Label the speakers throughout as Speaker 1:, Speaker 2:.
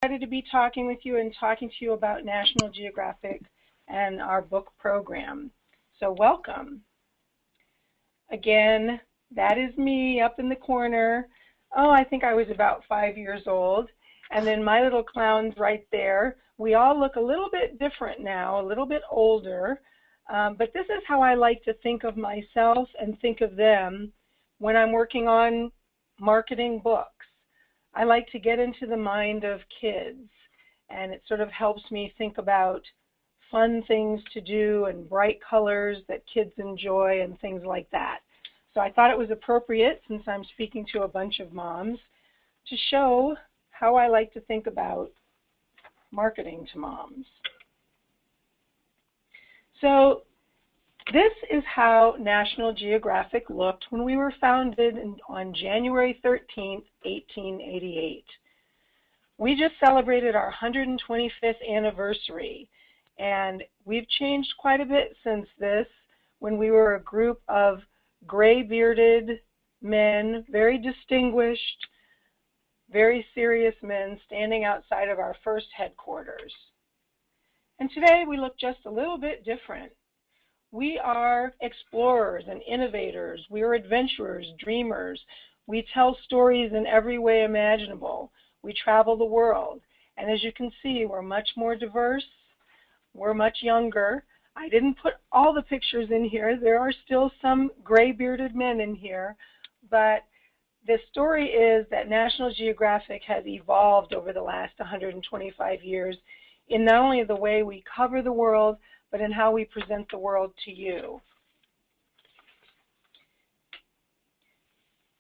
Speaker 1: excited to be talking with you and talking to you about National Geographic and our book program. So welcome. Again, that is me up in the corner. Oh, I think I was about 5 years old. And then my little clown's right there. We all look a little bit different now, a little bit older. But this is how I like to think of myself and think of them when I'm working on marketing books. I like to get into the mind of kids, and it sort of helps me think about fun things to do and bright colors that kids enjoy and things like that. So I thought it was appropriate, since I'm speaking to a bunch of moms, to show how I like to think about marketing to moms. So this is how National Geographic looked when we were founded on January 13th, 1888. We just celebrated our 125th anniversary, and we've changed quite a bit since this, when we were a group of gray-bearded men, very distinguished, very serious men standing outside of our first headquarters. And today we look just a little bit different. We are explorers and innovators. We are adventurers, dreamers. We tell stories in every way imaginable. We travel the world. And as you can see, we're much more diverse. We're much younger. I didn't put all the pictures in here. There are still some gray-bearded men in here. But the story is that National Geographic has evolved over the last 125 years in not only the way we cover the world, but in how we present the world to you.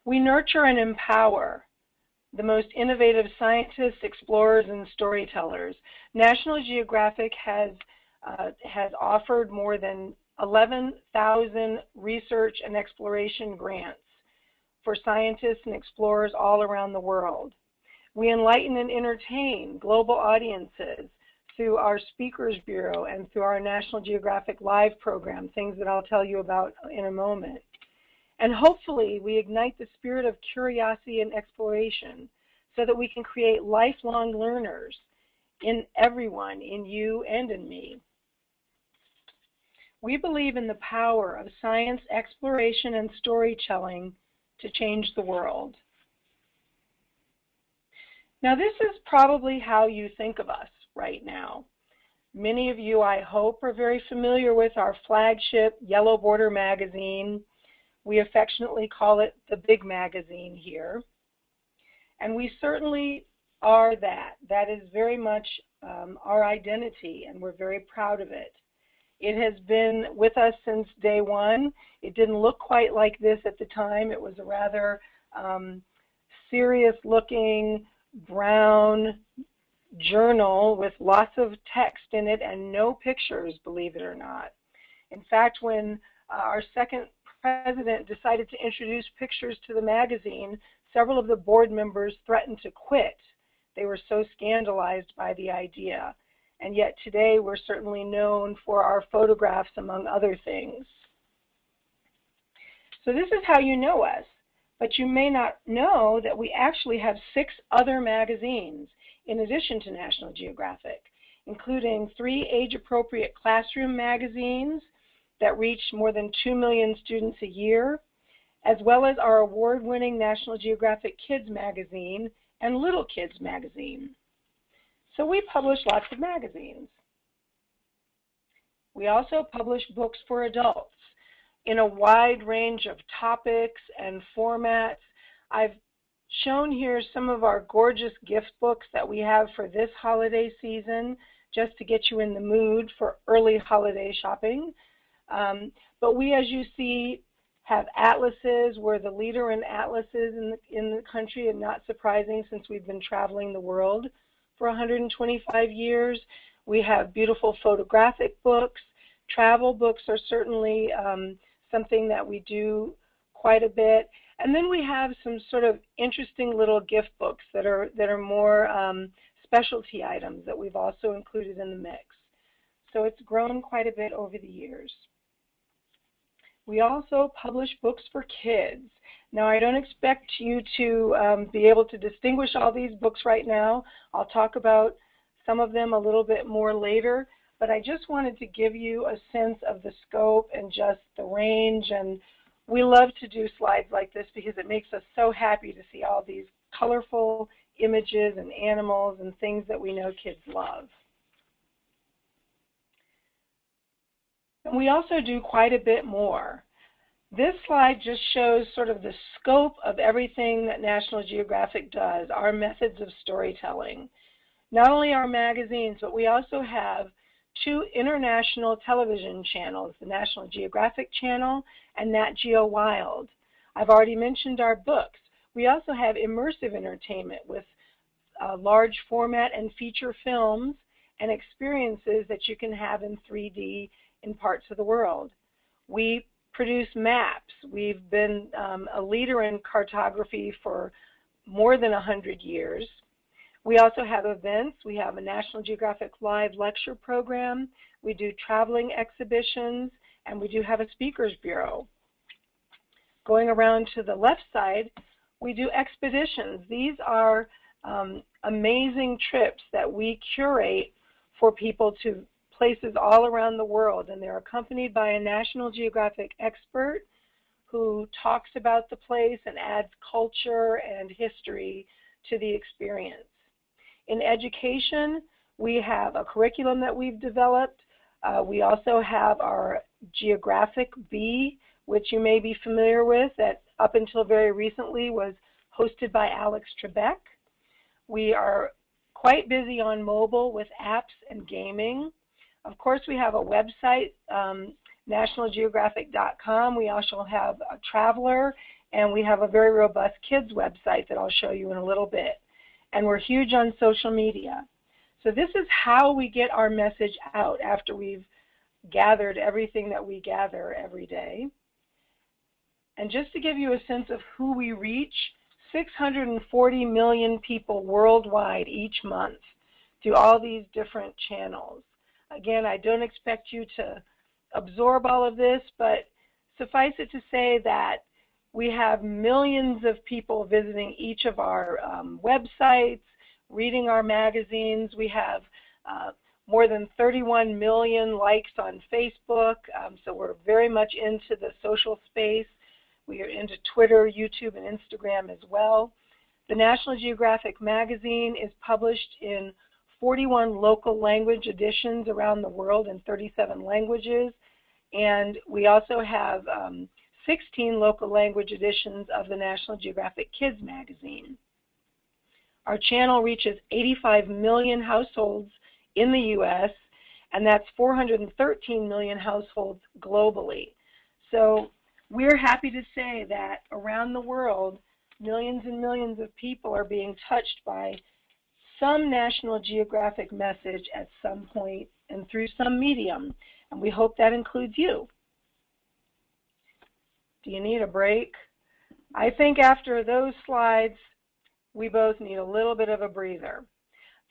Speaker 1: We nurture and empower the most innovative scientists, explorers, and storytellers. National Geographic has offered more than 11,000 research and exploration grants for scientists and explorers all around the world. We enlighten and entertain global audiences through our Speakers Bureau and through our National Geographic Live program, things that I'll tell you about in a moment. And hopefully we ignite the spirit of curiosity and exploration so that we can create lifelong learners in everyone, in you and in me. We believe in the power of science, exploration, and storytelling to change the world. Now, this is probably how you think of us right now. Many of you, I hope, are very familiar with our flagship Yellow Border magazine. We affectionately call it the Big Magazine here. And we certainly are that. That is very much our identity, and we're very proud of it. It has been with us since day one. It didn't look quite like this at the time. It was a rather serious-looking brown journal with lots of text in it and no pictures, believe it or not. In fact, when our second president decided to introduce pictures to the magazine, several of the board members threatened to quit. They were so scandalized by the idea. And yet today we're certainly known for our photographs, among other things. So this is how you know us, but you may not know that we actually have 6 other magazines in addition to National Geographic, including 3 age-appropriate classroom magazines that reach more than 2 million students a year, as well as our award-winning National Geographic Kids magazine and Little Kids magazine. So we publish lots of magazines. We also publish books for adults in a wide range of topics and formats. I've shown here some of our gorgeous gift books that we have for this holiday season, just to get you in the mood for early holiday shopping. But we, as you see, have atlases. We're the leader in atlases in the country, and not surprising since we've been traveling the world for 125 years. We have beautiful photographic books. Travel books are certainly something that we do quite a bit. And then we have some sort of interesting little gift books that are more specialty items that we've also included in the mix. So it's grown quite a bit over the years. We also publish books for kids. Now, I don't expect you to be able to distinguish all these books right now. I'll talk about some of them a little bit more later, but I just wanted to give you a sense of the scope and just the range. And we love to do slides like this because it makes us so happy to see all these colorful images and animals and things that we know kids love. And we also do quite a bit more. This slide just shows sort of the scope of everything that National Geographic does, our methods of storytelling. Not only our magazines, but we also have 2 international television channels, the National Geographic Channel and Nat Geo Wild. I've already mentioned our books. We also have immersive entertainment with large format and feature films and experiences that you can have in 3D in parts of the world. We produce maps. We've been a leader in cartography for more than 100 years. We also have events. We have a National Geographic Live lecture program. We do traveling exhibitions, and we do have a speakers bureau. Going around to the left side, we do expeditions. These are amazing trips that we curate for people to places all around the world, and they're accompanied by a National Geographic expert who talks about the place and adds culture and history to the experience. In education, we have a curriculum that we've developed. We also have our Geographic Bee, which you may be familiar with, that up until very recently was hosted by Alex Trebek. We are quite busy on mobile with apps and gaming. Of course, we have a website, nationalgeographic.com. We also have a traveler, and we have a very robust kids website that I'll show you in a little bit. And we're huge on social media. So this is how we get our message out after we've gathered everything that we gather every day. And just to give you a sense of who we reach, 640 million people worldwide each month through all these different channels. Again, I don't expect you to absorb all of this, but suffice it to say that we have millions of people visiting each of our websites, reading our magazines. We have more than 31 million likes on Facebook, so we're very much into the social space. We are into Twitter, YouTube, and Instagram as well. The National Geographic magazine is published in 41 local language editions around the world in 37 languages, and we also have 16 local language editions of the National Geographic Kids magazine. Our channel reaches 85 million households in the U.S., and that's 413 million households globally. So we're happy to say that around the world, millions and millions of people are being touched by some National Geographic message at some point and through some medium, and we hope that includes you. Do you need a break? I think after those slides, we both need a little bit of a breather.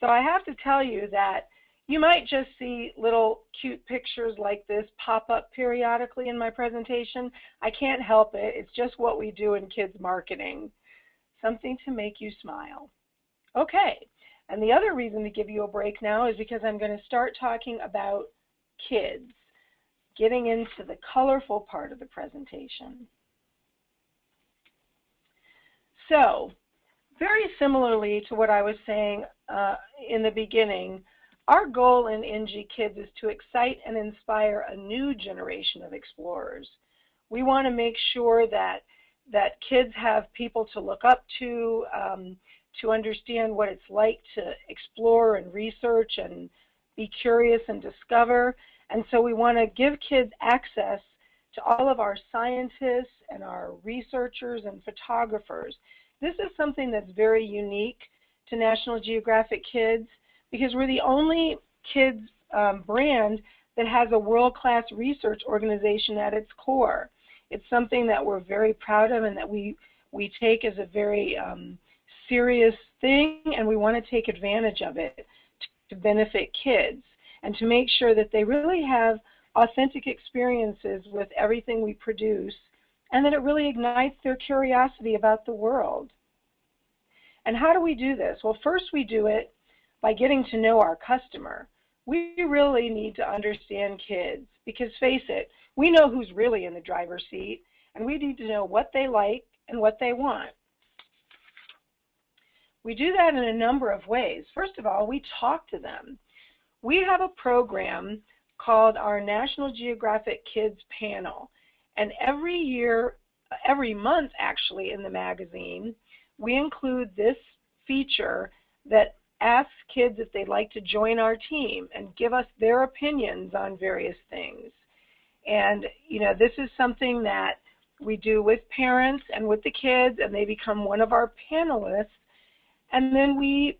Speaker 1: So I have to tell you that you might just see little cute pictures like this pop up periodically in my presentation. I can't help it. It's just what we do in kids marketing. Something to make you smile. Okay. And the other reason to give you a break now is because I'm going to start talking about kids, getting into the colorful part of the presentation. So, very similarly to what I was saying in the beginning, our goal in NG Kids is to excite and inspire a new generation of explorers. We want to make sure that kids have people to look up to understand what it's like to explore and research and be curious and discover. And so we want to give kids access to all of our scientists and our researchers and photographers. This is something that's very unique to National Geographic Kids because we're the only kids brand that has a world-class research organization at its core. It's something that we're very proud of and that we take as a very serious thing, and we want to take advantage of it to benefit kids and to make sure that they really have authentic experiences with everything we produce, and that it really ignites their curiosity about the world. And how do we do this? Well, first we do it by getting to know our customer. We really need to understand kids because, face it, we know who's really in the driver's seat, and we need to know what they like and what they want. We do that in a number of ways. First of all, we talk to them. We have a program called our National Geographic Kids panel, and every month actually in the magazine, we include this feature that asks kids if they'd like to join our team and give us their opinions on various things. And this is something that we do with parents and with the kids, and they become one of our panelists, and then we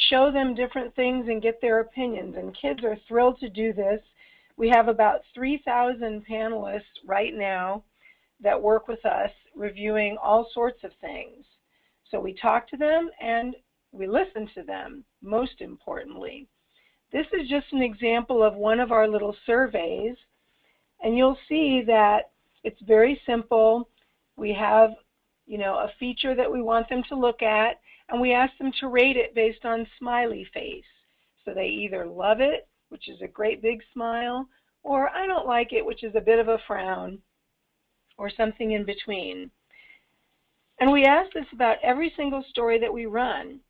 Speaker 1: show them different things and get their opinions, and kids are thrilled to do this. We have about 3,000 panelists right now that work with us reviewing all sorts of things. So we talk to them and we listen to them, most importantly. This is just an example of one of our little surveys, and you'll see that it's very simple. We have, a feature that we want them to look at, and we ask them to rate it based on smiley face. So they either love it, which is a great big smile, or I don't like it, which is a bit of a frown, or something in between. And we ask this about every single story that we run.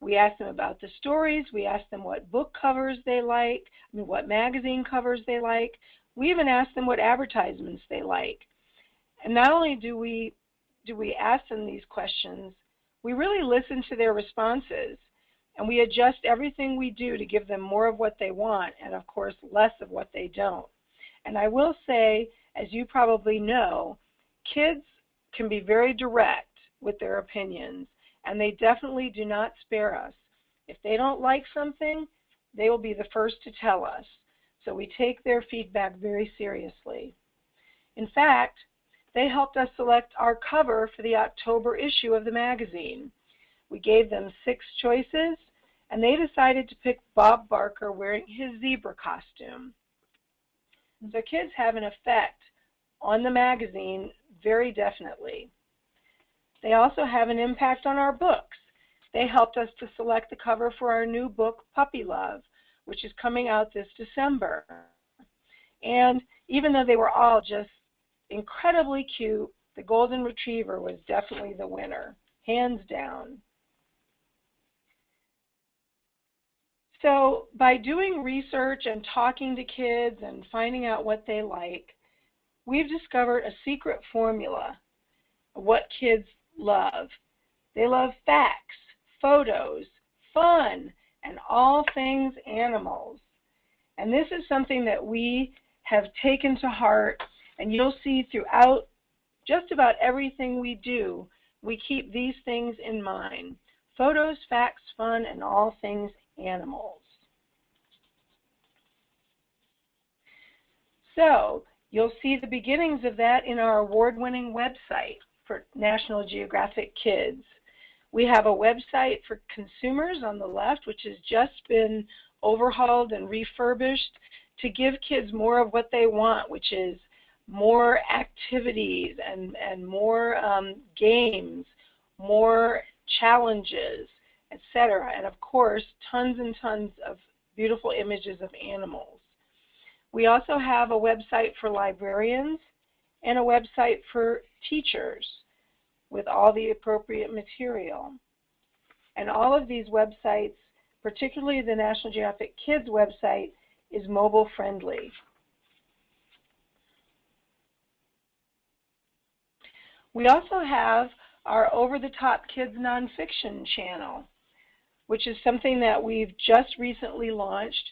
Speaker 1: We ask them about the stories. We ask them what book covers they like, what magazine covers they like. We even ask them what advertisements they like. And not only do we ask them these questions, we really listen to their responses, and we adjust everything we do to give them more of what they want and, of course, less of what they don't. And I will say, as you probably know, kids can be very direct with their opinions, and they definitely do not spare us. If they don't like something, they will be the first to tell us. So we take their feedback very seriously. In fact, they helped us select our cover for the October issue of the magazine. We gave them 6 choices, and they decided to pick Bob Barker wearing his zebra costume. So kids have an effect on the magazine very definitely. They also have an impact on our books. They helped us to select the cover for our new book, Puppy Love, which is coming out this December. And even though they were all just incredibly cute, the Golden Retriever was definitely the winner, hands down. So by doing research and talking to kids and finding out what they like, we've discovered a secret formula of what kids love. They love facts, photos, fun, and all things animals. And this is something that we have taken to heart, and you'll see throughout just about everything we do, we keep these things in mind. Photos, facts, fun, and all things animals. So you'll see the beginnings of that in our award-winning website for National Geographic Kids. We have a website for consumers on the left, which has just been overhauled and refurbished to give kids more of what they want, which is more activities and more games, more challenges, etc. And of course, tons and tons of beautiful images of animals. We also have a website for librarians and a website for teachers with all the appropriate material. And all of these websites, particularly the National Geographic Kids website, is mobile friendly. We also have our over-the-top kids nonfiction channel, which is something that we've just recently launched.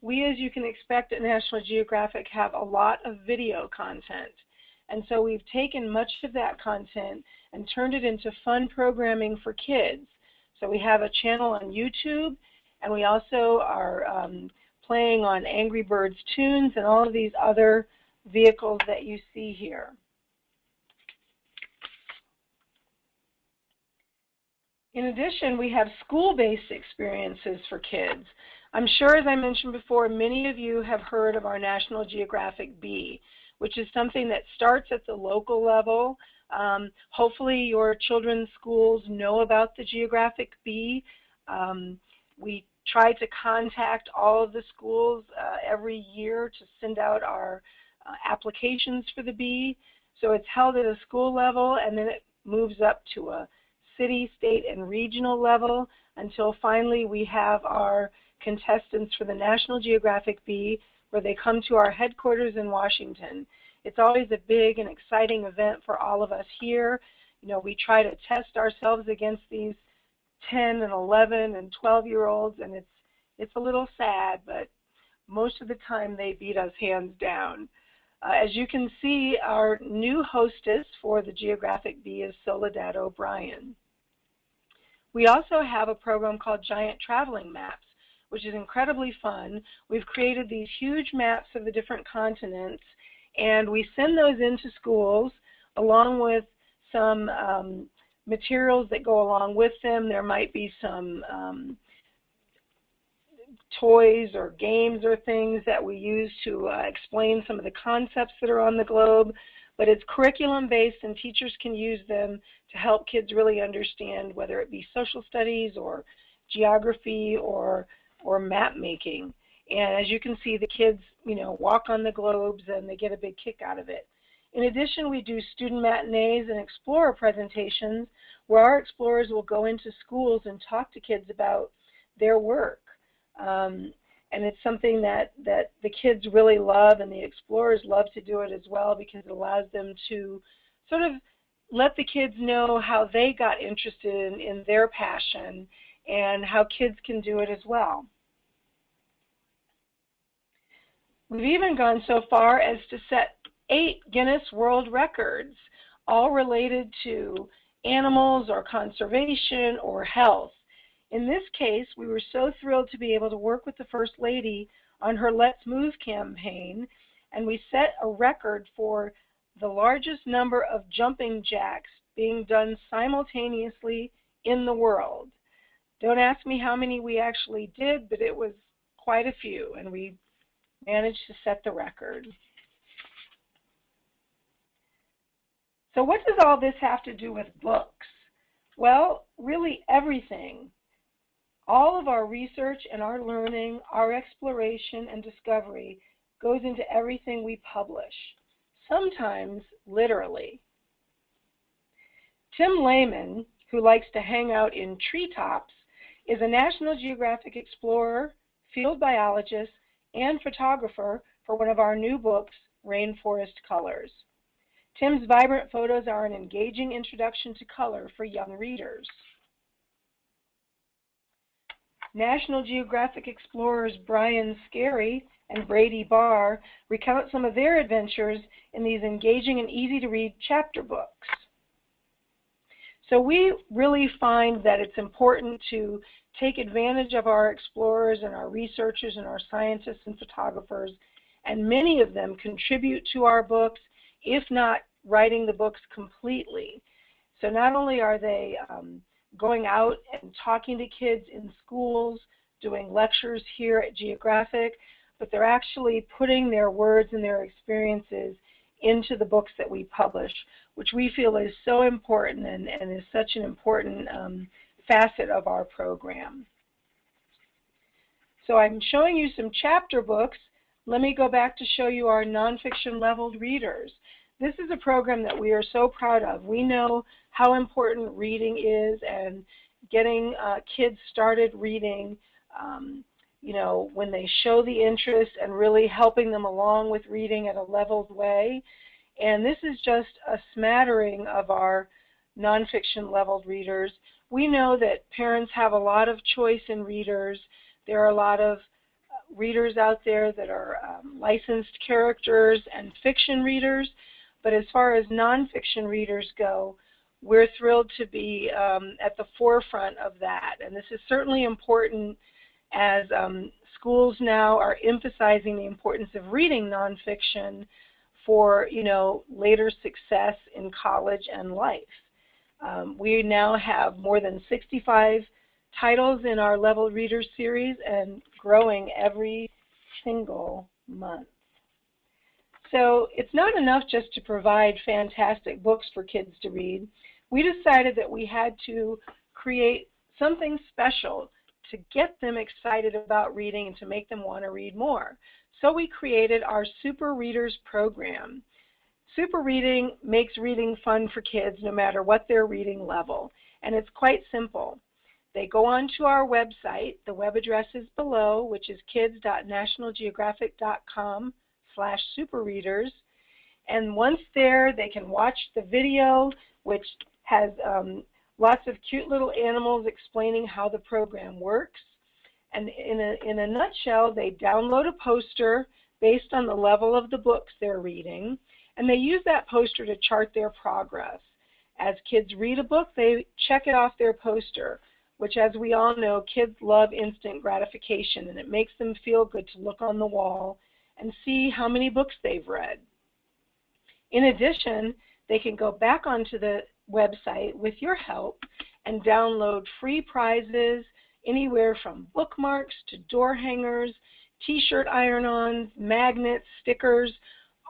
Speaker 1: We, as you can expect at National Geographic, have a lot of video content. And so we've taken much of that content and turned it into fun programming for kids. So we have a channel on YouTube, and we also are playing on Angry Birds tunes and all of these other vehicles that you see here. In addition, we have school-based experiences for kids. I'm sure, as I mentioned before, many of you have heard of our National Geographic Bee, which is something that starts at the local level. Hopefully your children's schools know about the Geographic Bee. We try to contact all of the schools every year to send out our applications for the bee. So it's held at a school level, and then it moves up to a city, state, and regional level until finally we have our contestants for the National Geographic Bee, where they come to our headquarters in Washington. It's always a big and exciting event for all of us here. You know, we try to test ourselves against these 10 and 11 and 12-year-olds, and it's a little sad, but most of the time they beat us hands down. As you can see, our new hostess for the Geographic Bee is Soledad O'Brien. We also have a program called Giant Traveling Maps, which is incredibly fun. We've created these huge maps of the different continents, and we send those into schools along with some materials that go along with them. There might be some toys or games or things that we use to explain some of the concepts that are on the globe, but it's curriculum-based, and teachers can use them to help kids really understand, whether it be social studies or geography or map making. And as you can see, the kids, you know, walk on the globes and they get a big kick out of it. In addition, we do student matinees and explorer presentations where our explorers will go into schools and talk to kids about their work. And it's something that the kids really love, and the explorers love to do it as well, because it allows them to sort of let the kids know how they got interested in their passion and how kids can do it as well. We've even gone so far as to set 8 Guinness World Records, all related to animals or conservation or health. In this case, we were so thrilled to be able to work with the First Lady on her Let's Move campaign, and we set a record for the largest number of jumping jacks being done simultaneously in the world. Don't ask me how many we actually did, but it was quite a few, and we managed to set the record. So what does all this have to do with books? Well, really everything. All of our research and our learning, our exploration and discovery goes into everything we publish, sometimes literally. Tim Lehman, who likes to hang out in treetops, is a National Geographic explorer, field biologist, and photographer for one of our new books, Rainforest Colors. Tim's vibrant photos are an engaging introduction to color for young readers. National Geographic explorers Brian Scarry and Brady Barr recount some of their adventures in these engaging and easy-to-read chapter books. So we really find that it's important to take advantage of our explorers and our researchers and our scientists and photographers, and many of them contribute to our books, if not writing the books completely. So not only are they going out and talking to kids in schools, doing lectures here at Geographic, but they're actually putting their words and their experiences into the books that we publish, which we feel is so important and is such an important facet of our program. So I'm showing you some chapter books. Let me go back to show you our nonfiction leveled readers. This is a program that we are so proud of. We know how important reading is, and getting kids started reading, you know, when they show the interest, and really helping them along with reading at a leveled way. And this is just a smattering of our nonfiction leveled readers. We know that parents have a lot of choice in readers. There are a lot of readers out there that are licensed characters and fiction readers. But as far as nonfiction readers go, we're thrilled to be at the forefront of that. And this is certainly important as schools now are emphasizing the importance of reading nonfiction for, you know, later success in college and life. We now have more than 65 titles in our Level Readers series and growing every single month. So it's not enough just to provide fantastic books for kids to read. We decided that we had to create something special to get them excited about reading and to make them want to read more. So we created our Super Readers program. Super Reading makes reading fun for kids no matter what their reading level, and it's quite simple. They go onto our website. The web address is below, which is kids.nationalgeographic.com/superreaders. And once there, they can watch the video, which has lots of cute little animals explaining how the program works. And in a nutshell, they download a poster based on the level of the books they're reading, and they use that poster to chart their progress. As kids read a book, they check it off their poster, which, as we all know, kids love instant gratification, and it makes them feel good to look on the wall and see how many books they've read. In addition, they can go back onto the website with your help and download free prizes anywhere from bookmarks to door hangers, t-shirt iron-ons, magnets, stickers,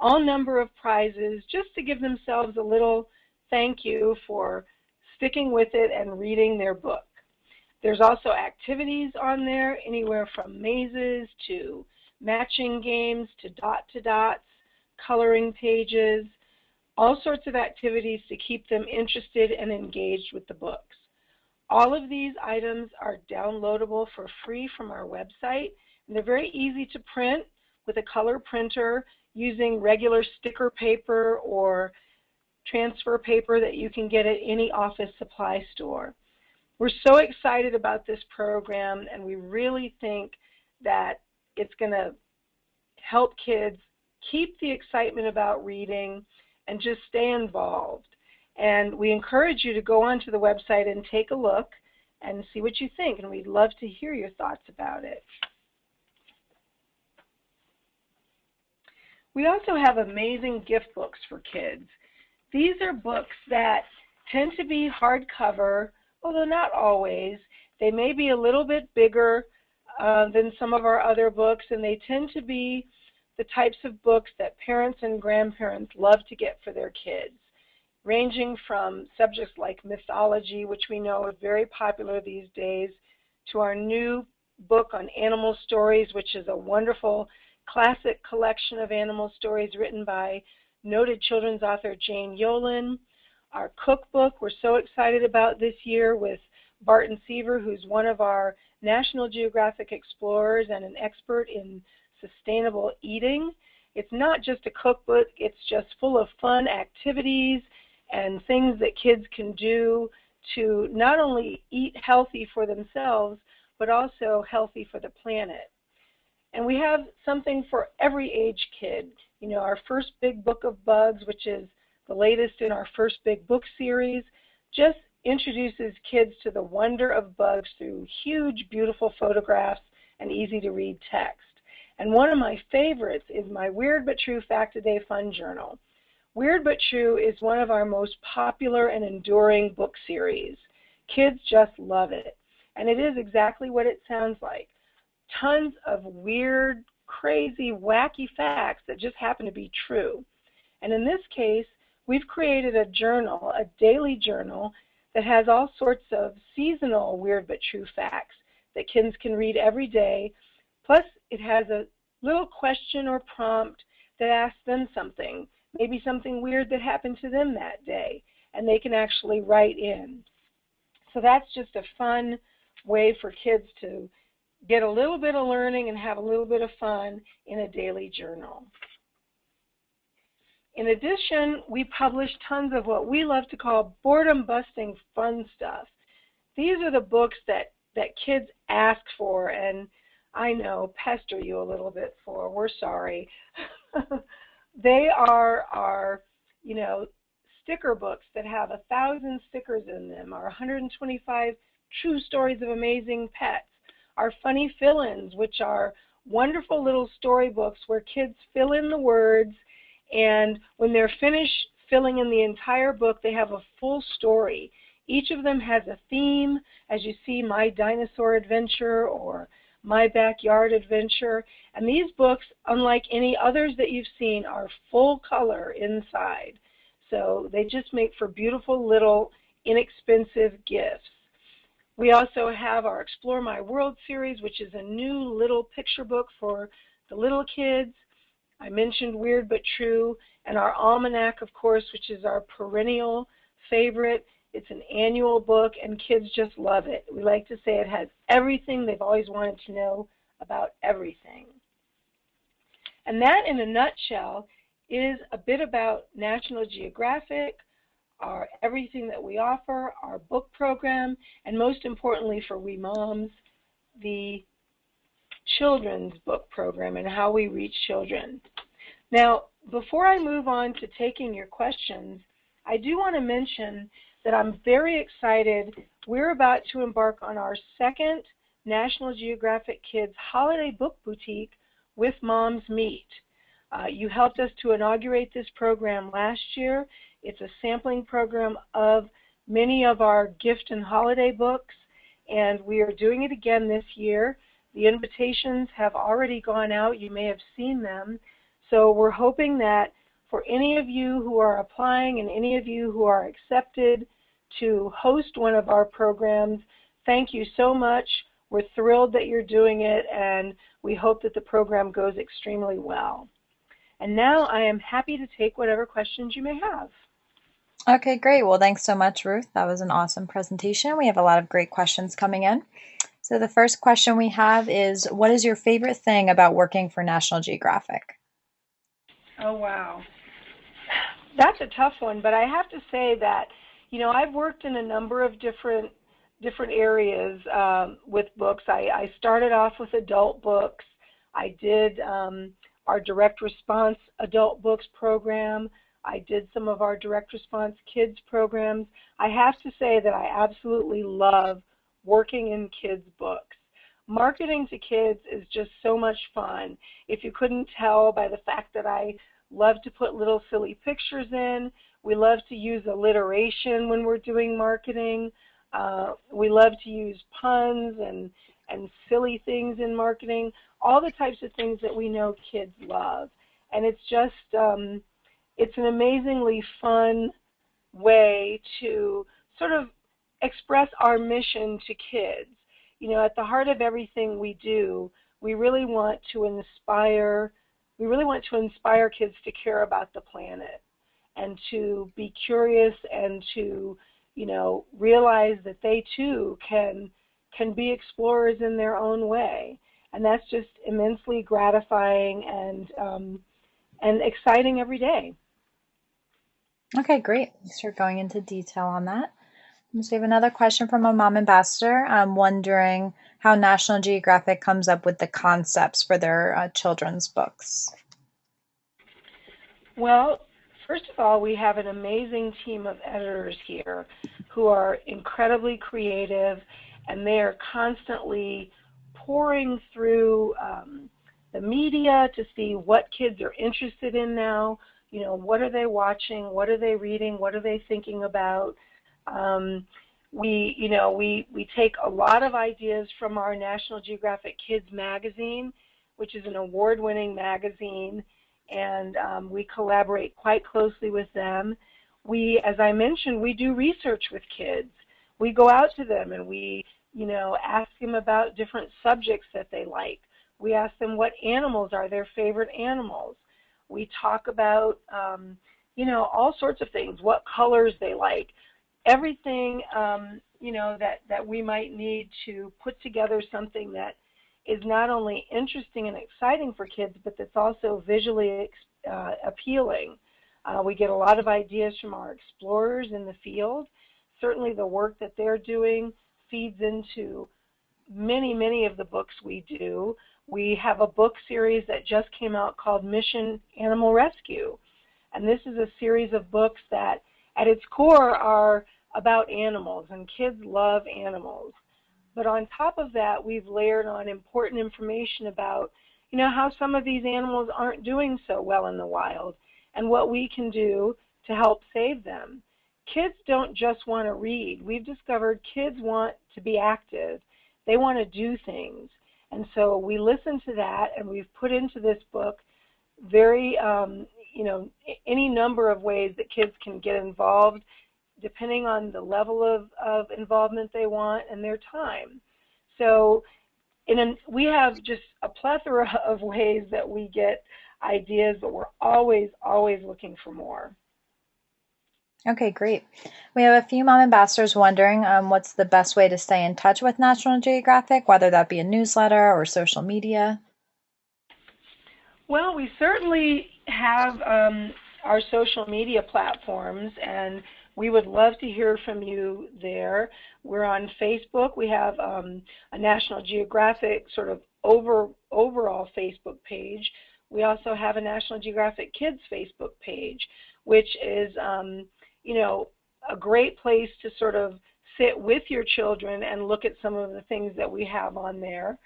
Speaker 1: all number of prizes, just to give themselves a little thank you for sticking with it and reading their book. There's also activities on there, anywhere from mazes to matching games to dots, coloring pages, all sorts of activities to keep them interested and engaged with the books. All of these items are downloadable for free from our website, and they're very easy to print with a color printer using regular sticker paper or transfer paper that you can get at any office supply store. We're so excited about this program, and we really think that it's going to help kids keep the excitement about reading and just stay involved. And we encourage you to go onto the website and take a look and see what you think, and we'd love to hear your thoughts about it. We also have amazing gift books for kids. These are books that tend to be hardcover, although not always. They may be a little bit bigger than some of our other books, and they tend to be the types of books that parents and grandparents love to get for their kids, ranging from subjects like mythology, which we know is very popular these days, to our new book on animal stories, which is a wonderful classic collection of animal stories written by noted children's author Jane Yolen. Our cookbook we're so excited about this year with Barton Seaver, who's one of our National Geographic explorers and an expert in sustainable eating. It's not just a cookbook, it's just full of fun activities and things that kids can do to not only eat healthy for themselves, but also healthy for the planet. And we have something for every age kid. You know, our first big book of bugs, which is the latest in our first big book series, just introduces kids to the wonder of bugs through huge, beautiful photographs and easy-to-read text. And one of my favorites is my Weird But True Fact-A-Day Fun Journal. Weird But True is one of our most popular and enduring book series. Kids just love it. And it is exactly what it sounds like. Tons of weird, crazy, wacky facts that just happen to be true. And in this case, we've created a journal, a daily journal, that has all sorts of seasonal Weird But True facts that kids can read every day. Plus, it has a little question or prompt that asks them something, maybe something weird that happened to them that day, and they can actually write in. So that's just a fun way for kids to get a little bit of learning and have a little bit of fun in a daily journal. In addition, we publish tons of what we love to call boredom-busting fun stuff. These are the books that kids ask for and I know, pester you a little bit for. We're sorry. They are our, sticker books that have 1,000 stickers in them, our 125 true stories of amazing pets, our funny fill-ins, which are wonderful little storybooks where kids fill in the words, and when they're finished filling in the entire book, they have a full story. Each of them has a theme, as you see, My Dinosaur Adventure or My Backyard Adventure. And these books, unlike any others that you've seen, are full color inside. So they just make for beautiful little inexpensive gifts. We also have our Explore My World series, which is a new little picture book for the little kids. I mentioned Weird But True, and our Almanac, of course, which is our perennial favorite. It's an annual book, and kids just love it. We like to say it has everything they've always wanted to know about everything. And that, in a nutshell, is a bit about National Geographic, our everything that we offer, our book program, and most importantly for we moms, the children's book program and how we reach children. Now, before I move on to taking your questions, I do want to mention that I'm very excited. We're about to embark on our second National Geographic Kids Holiday Book Boutique with Moms Meet. You helped us to inaugurate this program last year. It's a sampling program of many of our gift and holiday books, and we are doing it again this year. The invitations have already gone out. You may have seen them. So we're hoping that for any of you who are applying and any of you who are accepted to host one of our programs, thank you so much. We're thrilled that you're doing it, and we hope that the program goes extremely well. And now I am happy to take whatever questions you may have.
Speaker 2: Okay, great. Well, thanks so much, Ruth. That was an awesome presentation. We have a lot of great questions coming in. So the first question we have is, what is your favorite thing about working for National Geographic?
Speaker 1: Oh, wow. That's a tough one, but I have to say that, you know, I've worked in a number of different areas with books. I started off with adult books. I did our direct response adult books program. I did some of our direct response kids programs. I have to say that I absolutely love working in kids' books. Marketing to kids is just so much fun. If you couldn't tell by the fact that I love to put little silly pictures in, we love to use alliteration when we're doing marketing. We love to use puns and silly things in marketing, all the types of things that we know kids love. And it's just, it's an amazingly fun way to sort of express our mission to kids. You know, at the heart of everything we do, we really want to inspire kids to care about the planet and to be curious and to, you know, realize that they too can be explorers in their own way. And that's just immensely gratifying and exciting every day.
Speaker 2: Okay, great. Thanks for going into detail on that. So we have another question from a mom ambassador. I'm wondering how National Geographic comes up with the concepts for their children's books.
Speaker 1: Well, first of all, we have an amazing team of editors here who are incredibly creative, and they are constantly pouring through the media to see what kids are interested in now. You know, what are they watching? What are they reading? What are they thinking about? We take a lot of ideas from our National Geographic Kids magazine, which is an award-winning magazine, and we collaborate quite closely with them. As I mentioned, we do research with kids. We go out to them and we, you know, ask them about different subjects that they like. We ask them what animals are their favorite animals. We talk about, you know, all sorts of things, what colors they like, everything, you know, that we might need to put together something that is not only interesting and exciting for kids, but that's also visually appealing. We get a lot of ideas from our explorers in the field. Certainly the work that they're doing feeds into many, many of the books we do. We have a book series that just came out called Mission Animal Rescue. And this is a series of books that at its core are about animals, and kids love animals. But on top of that, we've layered on important information about, you know, how some of these animals aren't doing so well in the wild and what we can do to help save them. kids don't just want to read. We've discovered kids want to be active. They want to do things. And so we listen to that, and we've put into this book very, any number of ways that kids can get involved depending on the level of involvement they want and their time. So we have just a plethora of ways that we get ideas, but we're always, always looking for more.
Speaker 2: Okay, great. We have a few mom ambassadors wondering what's the best way to stay in touch with National Geographic, whether that be a newsletter or social media.
Speaker 1: Well, we certainly have our social media platforms, and we would love to hear from you there. We're on Facebook. We have a National Geographic sort of overall Facebook page. We also have a National Geographic Kids Facebook page, which is, a great place to sort of sit with your children and look at some of the things that we have on there.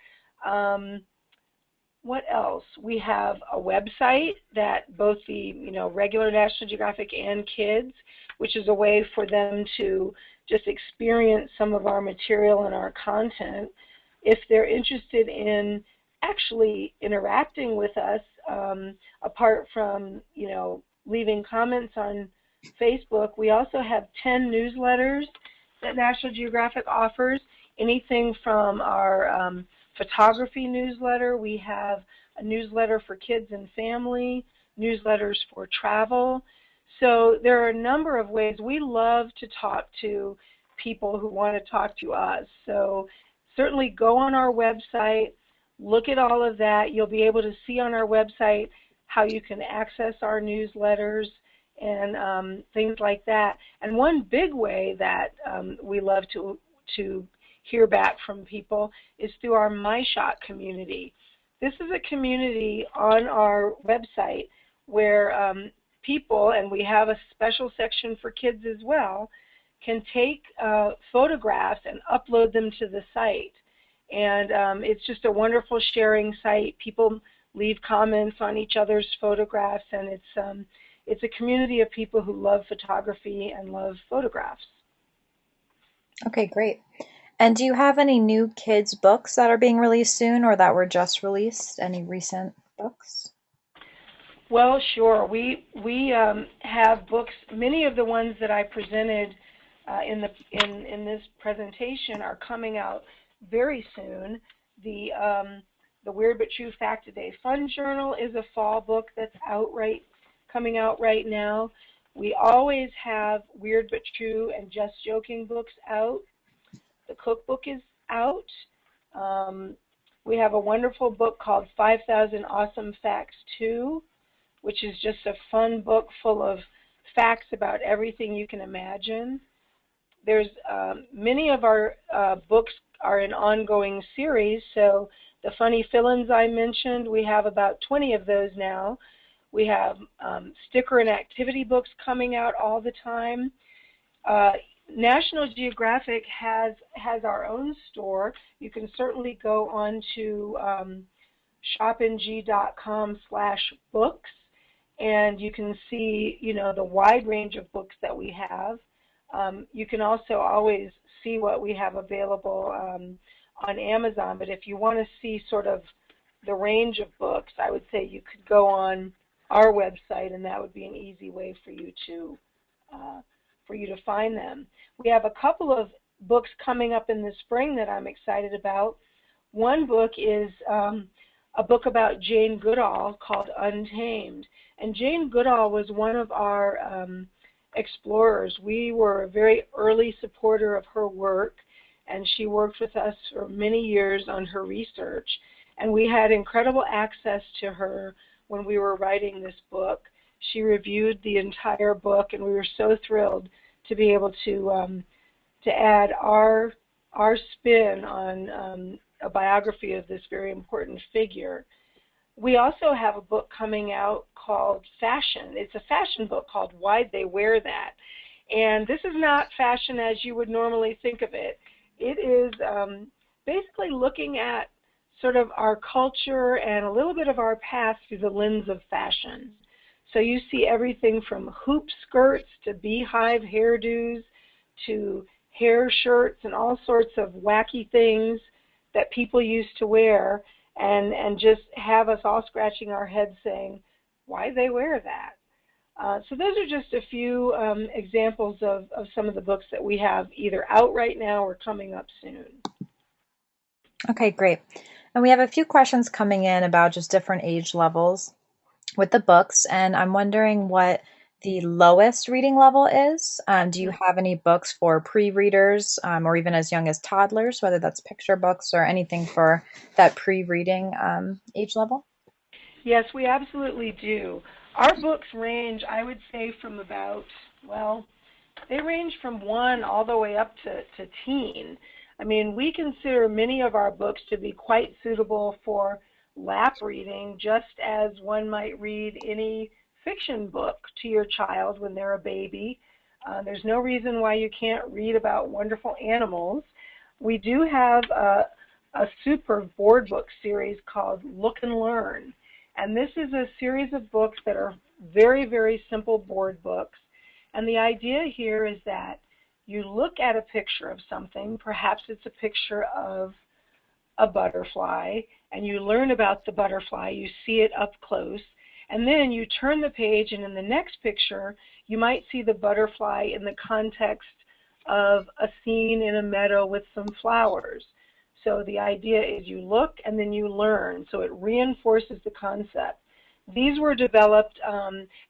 Speaker 1: What else? We have a website that both the regular National Geographic and Kids, which is a way for them to just experience some of our material and our content. If they're interested in actually interacting with us, apart from leaving comments on Facebook, we also have 10 newsletters that National Geographic offers. Anything from our photography newsletter. We have a newsletter for kids and family, newsletters for travel. So there are a number of ways. We love to talk to people who want to talk to us. So certainly go on our website, look at all of that. You'll be able to see on our website how you can access our newsletters and things like that. And one big way that we love to hear back from people is through our MyShot community. This is a community on our website where people, and we have a special section for kids as well, can take photographs and upload them to the site. And it's just a wonderful sharing site. People leave comments on each other's photographs, and it's a community of people who love photography and love photographs.
Speaker 2: Okay, great. And do you have any new kids books that are being released soon or that were just released? Any recent books?
Speaker 1: Well, sure. We have books. Many of the ones that I presented in this presentation are coming out very soon. The Weird But True Fact a Day Fun Journal is a fall book that's coming out right now. We always have Weird But True and Just Joking books out. The cookbook is out. We have a wonderful book called 5,000 Awesome Facts 2, which is just a fun book full of facts about everything you can imagine. There's many of our books are an ongoing series, so the funny fill-ins I mentioned, we have about 20 of those now. We have sticker and activity books coming out all the time. National Geographic has our own store. You can certainly go on to shopng.com/books, and you can see the wide range of books that we have. You can also always see what we have available on Amazon, but if you want to see sort of the range of books, I would say you could go on our website, and that would be an easy way for you to find them. We have a couple of books coming up in the spring that I'm excited about. One book is a book about Jane Goodall called Untamed. And Jane Goodall was one of our explorers. We were a very early supporter of her work, and she worked with us for many years on her research. And we had incredible access to her when we were writing this book. She reviewed the entire book, and we were so thrilled to be able to add our spin on a biography of this very important figure. We also have a book coming out called Fashion. It's a fashion book called Why'd They Wear That? And this is not fashion as you would normally think of it. It is basically looking at sort of our culture and a little bit of our past through the lens of fashion. So you see everything from hoop skirts to beehive hairdos to hair shirts and all sorts of wacky things that people used to wear, and just have us all scratching our heads saying, why they wear that? So those are just a few examples of some of the books that we have either out right now or coming up soon.
Speaker 2: Okay, great. And we have a few questions coming in about just different age levels with the books, and I'm wondering what the lowest reading level is. Do you have any books for pre-readers, or even as young as toddlers, whether that's picture books or anything for that pre-reading age level?
Speaker 1: Yes, we absolutely do. Our books range, I would say, from about, well, they range from 1 all the way up to teen. I mean, we consider many of our books to be quite suitable for lap reading, just as one might read any fiction book to your child when they're a baby. There's no reason why you can't read about wonderful animals. We do have a super board book series called Look and Learn. And this is a series of books that are very, very simple board books. And the idea here is that you look at a picture of something, perhaps it's a picture of a butterfly, and you learn about the butterfly, you see it up close, and then you turn the page, and in the next picture, you might see the butterfly in the context of a scene in a meadow with some flowers. So the idea is you look and then you learn, so it reinforces the concept. These were developed,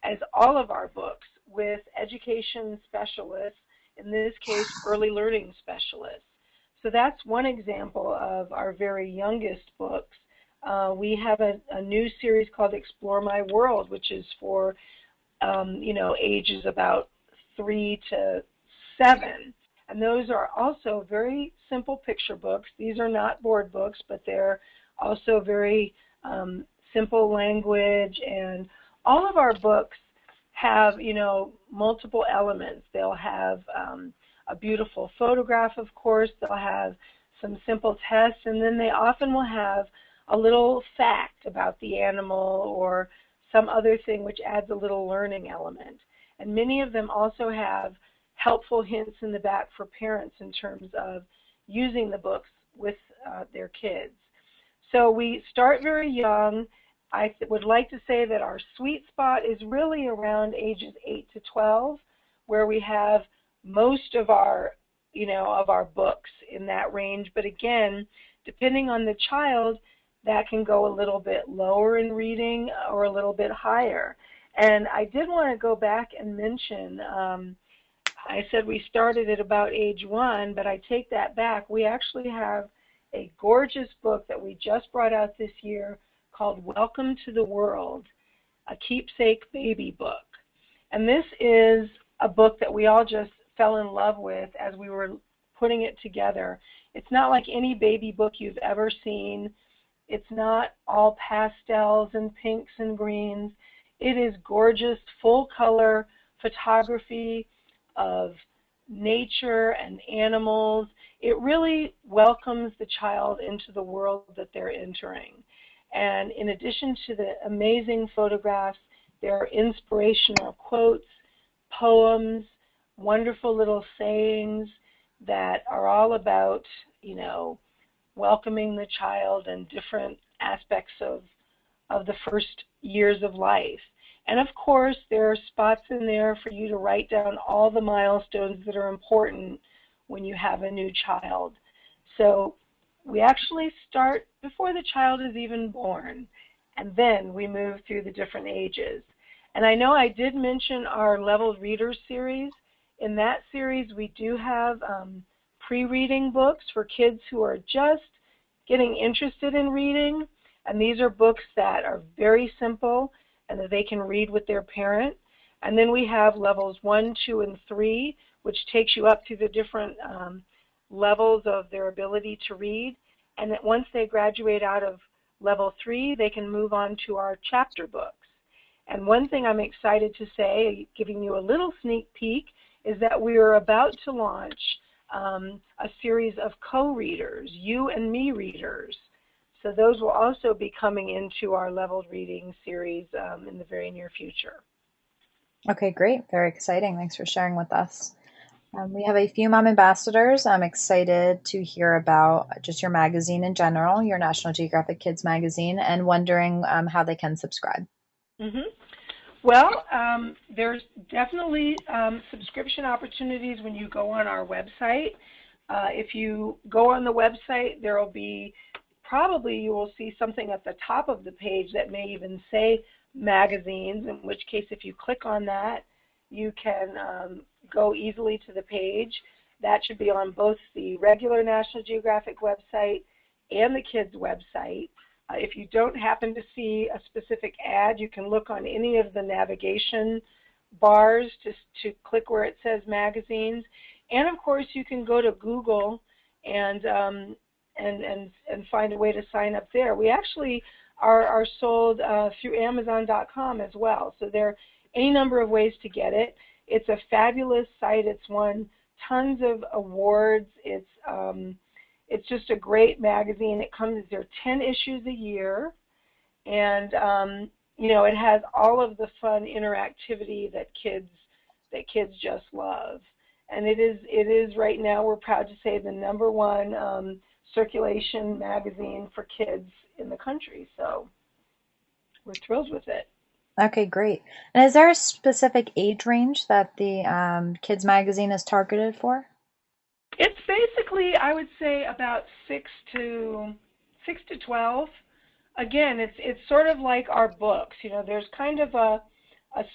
Speaker 1: as all of our books, with education specialists, in this case, early learning specialists. So that's one example of our very youngest books. We have a new series called Explore My World, which is for, ages about 3 to 7. And those are also very simple picture books. These are not board books, but they're also very simple language. And all of our books have, multiple elements. They'll have a beautiful photograph, of course. They'll have some simple tests, and then they often will have a little fact about the animal or some other thing which adds a little learning element. And many of them also have helpful hints in the back for parents in terms of using the books with their kids. So we start very young. I would like to say that our sweet spot is really around ages 8 to 12, where we have most of our, of our books in that range. But again, depending on the child, that can go a little bit lower in reading or a little bit higher. And I did want to go back and mention, I said we started at about age 1, but I take that back. We actually have a gorgeous book that we just brought out this year called Welcome to the World, a keepsake baby book. And this is a book that we all just fell in love with as we were putting it together. It's not like any baby book you've ever seen. It's not all pastels and pinks and greens. It is gorgeous, full color photography of nature and animals. It really welcomes the child into the world that they're entering. And in addition to the amazing photographs, there are inspirational quotes, poems, wonderful little sayings that are all about, welcoming the child and different aspects of the first years of life. And of course, there are spots in there for you to write down all the milestones that are important when you have a new child. So we actually start before the child is even born, and then we move through the different ages. And I know I did mention our Leveled Readers series. In that series, we do have pre-reading books for kids who are just getting interested in reading. And these are books that are very simple and that they can read with their parent. And then we have levels 1, 2, and 3, which takes you up through the different levels of their ability to read. And that once they graduate out of level 3, they can move on to our chapter books. And one thing I'm excited to say, giving you a little sneak peek, is that we are about to launch a series of co-readers, you and me readers. So those will also be coming into our leveled reading series in the very near future.
Speaker 2: Okay, great. Very exciting. Thanks for sharing with us. We have a few mom ambassadors. I'm excited to hear about just your magazine in general, your National Geographic Kids magazine, and wondering how they can subscribe.
Speaker 1: Mm-hmm. Well, there's definitely subscription opportunities when you go on our website. If you go on the website, there will be probably you will see something at the top of the page that may even say magazines, in which case if you click on that, you can go easily to the page. That should be on both the regular National Geographic website and the kids' website. If you don't happen to see a specific ad, you can look on any of the navigation bars to click where it says magazines. And of course, you can go to Google and find a way to sign up there. We actually are sold through Amazon.com as well. So there are any number of ways to get it. It's a fabulous site. It's won tons of awards. It's just a great magazine. There are 10 issues a year, and it has all of the fun interactivity that kids just love. And it is right now, we're proud to say, the #1 circulation magazine for kids in the country. So we're thrilled with it.
Speaker 2: Okay, great. And is there a specific age range that the kids magazine is targeted for?
Speaker 1: It's basically, I would say, about 6 to 12. Again, it's sort of like our books. There's kind of a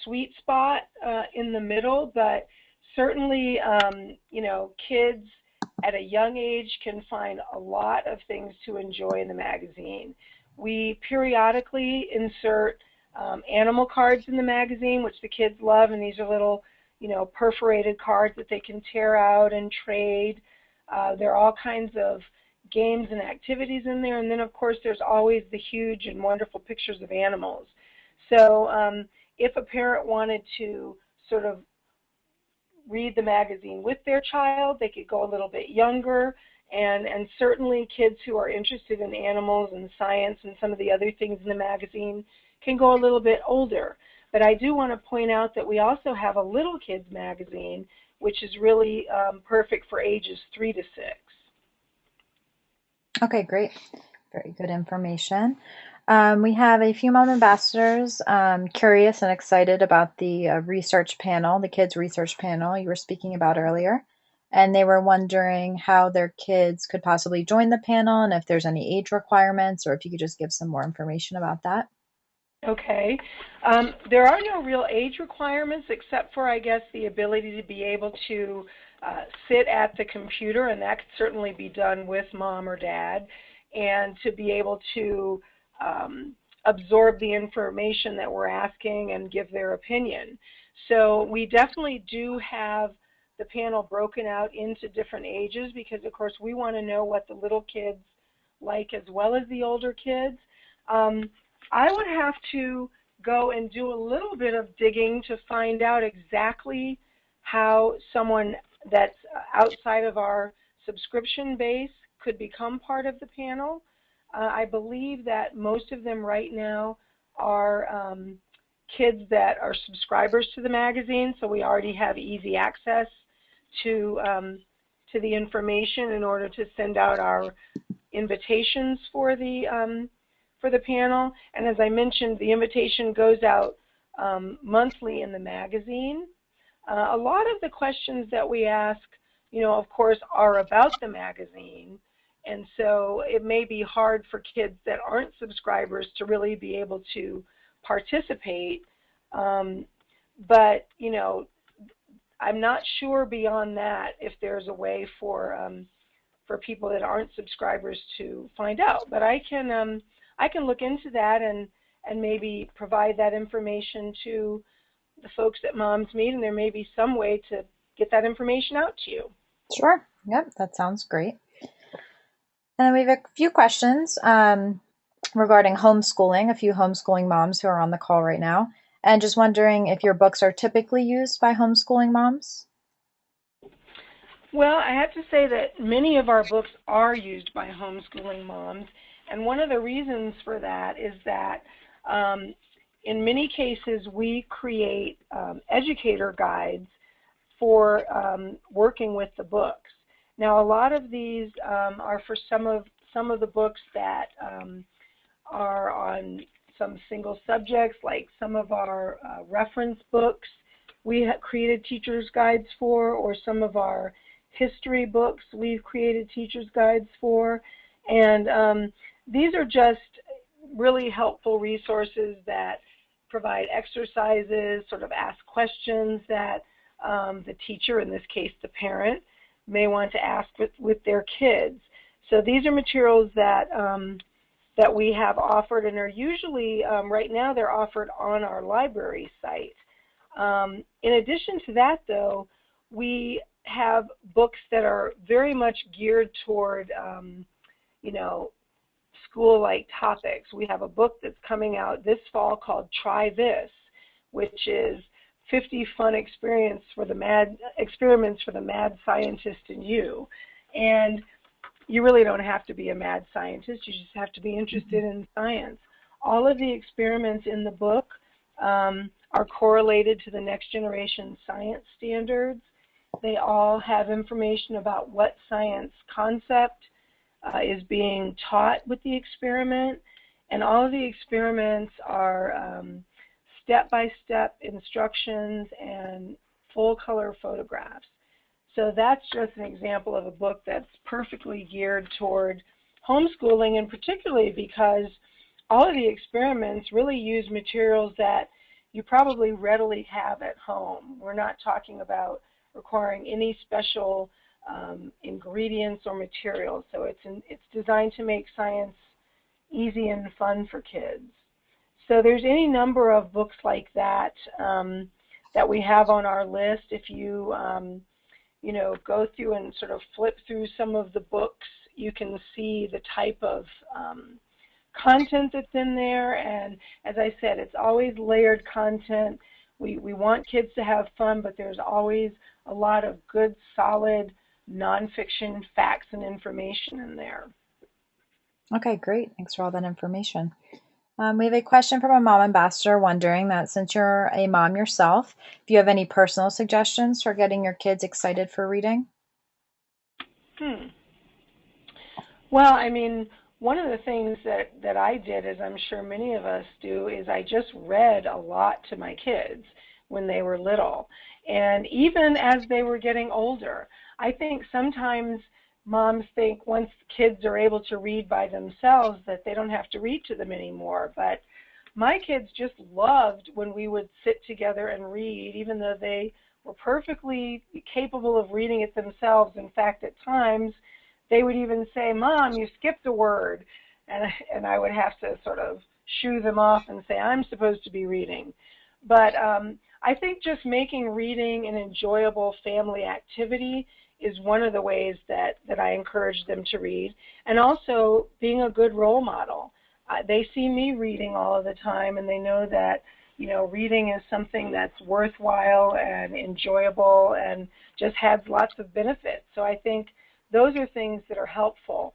Speaker 1: sweet spot in the middle, but certainly, kids at a young age can find a lot of things to enjoy in the magazine. We periodically insert animal cards in the magazine, which the kids love, and these are little, perforated cards that they can tear out and trade. There are all kinds of games and activities in there, and then of course there's always the huge and wonderful pictures of animals. So if a parent wanted to sort of read the magazine with their child, they could go a little bit younger, and certainly kids who are interested in animals and science and some of the other things in the magazine can go a little bit older. But I do want to point out that we also have a little kids magazine, which is really perfect for ages 3 to 6.
Speaker 2: Okay, great. Very good information. We have a few mom ambassadors curious and excited about the research panel, the kids research panel you were speaking about earlier. And they were wondering how their kids could possibly join the panel and if there's any age requirements, or if you could just give some more information about that.
Speaker 1: Okay. There are no real age requirements except for, I guess, the ability to be able to sit at the computer, and that could certainly be done with mom or dad, and to be able to absorb the information that we're asking and give their opinion. So we definitely do have the panel broken out into different ages because, of course, we want to know what the little kids like as well as the older kids. I would have to go and do a little bit of digging to find out exactly how someone that's outside of our subscription base could become part of the panel. I believe that most of them right now are kids that are subscribers to the magazine, so we already have easy access to the information in order to send out our invitations for the panel. And as I mentioned, the invitation goes out monthly in the magazine. A lot of the questions that we ask, of course, are about the magazine. And so it may be hard for kids that aren't subscribers to really be able to participate. But, I'm not sure beyond that if there's a way for people that aren't subscribers to find out. But I can look into that and maybe provide that information to the folks at Moms Meet, and there may be some way to get that information out to you.
Speaker 2: Sure. Yep, that sounds great. And then we have a few questions regarding homeschooling, a few homeschooling moms who are on the call right now, and just wondering if your books are typically used by homeschooling moms.
Speaker 1: Well, I have to say that many of our books are used by homeschooling moms, And one of the reasons for that is that in many cases we create educator guides for working with the books. Now, a lot of these are for some of the books that are on some single subjects, like some of our reference books we have created teachers guides for, or some of our history books we've created teachers guides for. And these are just really helpful resources that provide exercises, sort of ask questions that the teacher, in this case the parent, may want to ask with their kids. So these are materials that that we have offered, and are usually, right now they're offered on our library site. In addition to that, though, we have books that are very much geared toward, you know, school-like topics. We have a book that's coming out this fall called Try This, which is 50 fun experiments for the mad scientist in you. And you really don't have to be a mad scientist, you just have to be interested in science. All of the experiments in the book are correlated to the next generation science standards. They all have information about what science concept is being taught with the experiment, and all of the experiments are step-by-step instructions and full-color photographs. So that's just an example of a book that's perfectly geared toward homeschooling, and particularly because all of the experiments really use materials that you probably readily have at home. We're not talking about requiring any special ingredients or materials. So it's designed to make science easy and fun for kids. So there's any number of books like that that we have on our list. If you you know, go through and sort of flip through some of the books, you can see the type of content that's in there. And as I said, it's always layered content. We want kids to have fun, but there's always a lot of good, solid nonfiction facts and information in there.
Speaker 2: Okay, great. Thanks for all that information. We have a question from a mom ambassador wondering that since you're a mom yourself, if you have any personal suggestions for getting your kids excited for reading?
Speaker 1: Well, I mean, one of the things that I did, as I'm sure many of us do, is I just read a lot to my kids when they were little. And even as they were getting older, I think sometimes moms think once kids are able to read by themselves that they don't have to read to them anymore. But my kids just loved when we would sit together and read, even though they were perfectly capable of reading it themselves. In fact, at times, they would even say, "Mom, you skipped a word." And I would have to sort of shoo them off and say, "I'm supposed to be reading." But I think just making reading an enjoyable family activity is one of the ways that I encourage them to read. And also being a good role model. They see me reading all of the time, and they know that, you know, reading is something that's worthwhile and enjoyable and just has lots of benefits. So I think those are things that are helpful.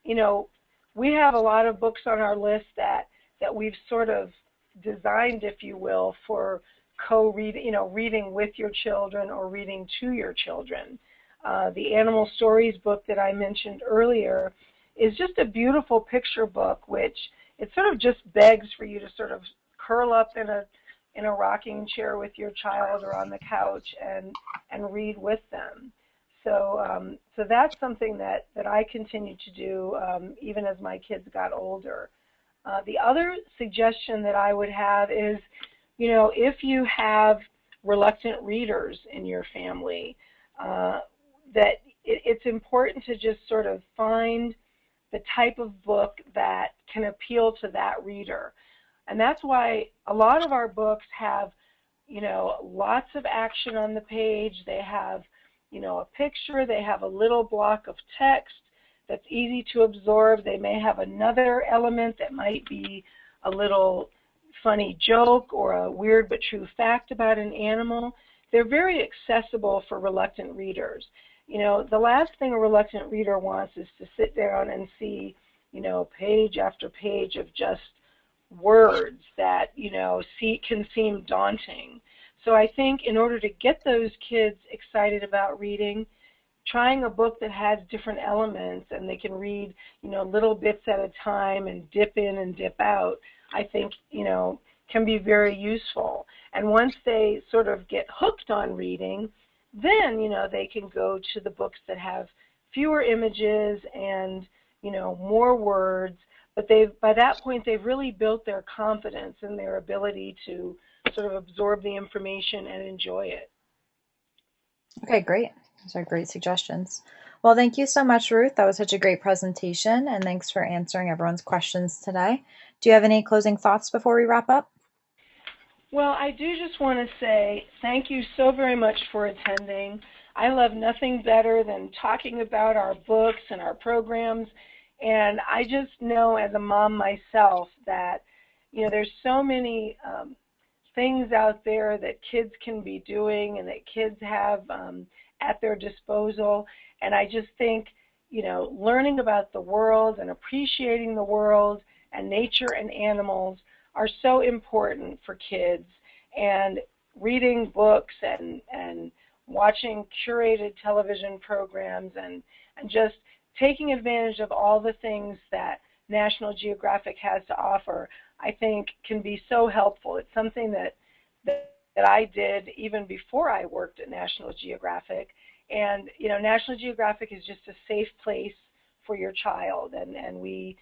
Speaker 1: You know, we have a lot of books on our list that we've sort of designed, if you will, for co-reading, you know, reading with your children or reading to your children. The Animal Stories book that I mentioned earlier is just a beautiful picture book, which it sort of just begs for you to sort of curl up in a rocking chair with your child or on the couch and read with them. So so that's something that I continue to do even as my kids got older. The other suggestion that I would have is, you know, if you have reluctant readers in your family, that it's important to just sort of find the type of book that can appeal to that reader. And that's why a lot of our books have, you know, lots of action on the page. They have, you know, a picture. They have a little block of text that's easy to absorb. They may have another element that might be a little funny joke or a weird but true fact about an animal. They're very accessible for reluctant readers. You know, the last thing a reluctant reader wants is to sit down and see page after page of just words that, can seem daunting. So I think in order to get those kids excited about reading, trying a book that has different elements and they can read, little bits at a time and dip in and dip out, I think, can be very useful. And once they sort of get hooked on reading, then, they can go to the books that have fewer images and, more words. But by that point, they've really built their confidence in their ability to sort of absorb the information and enjoy it.
Speaker 2: Okay, great. Those are great suggestions. Well, thank you so much, Ruth. That was such a great presentation, and thanks for answering everyone's questions today. Do you have any closing thoughts before we wrap up?
Speaker 1: Well, I do just want to say thank you so very much for attending. I love nothing better than talking about our books and our programs, and I just know as a mom myself that, there's so many things out there that kids can be doing and that kids have at their disposal. And I just think, learning about the world and appreciating the world and nature and animals are so important for kids. And reading books and watching curated television programs and just taking advantage of all the things that National Geographic has to offer, I think can be so helpful. It's something that I did even before I worked at National Geographic. And, National Geographic is just a safe place for your child, and we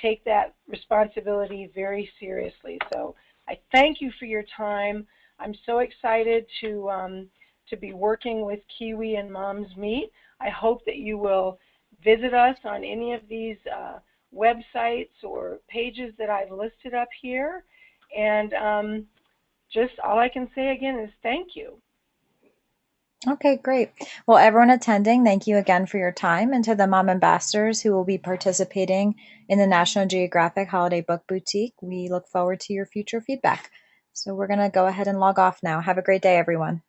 Speaker 1: take that responsibility very seriously. So I thank you for your time. I'm so excited to be working with Kiwi and Moms Meet. I hope that you will visit us on any of these websites or pages that I've listed up here. And just all I can say again is thank you.
Speaker 2: Okay, great. Well, everyone attending, thank you again for your time. And to the Mom Ambassadors who will be participating in the National Geographic Holiday Book Boutique, we look forward to your future feedback. So we're going to go ahead and log off now. Have a great day, everyone.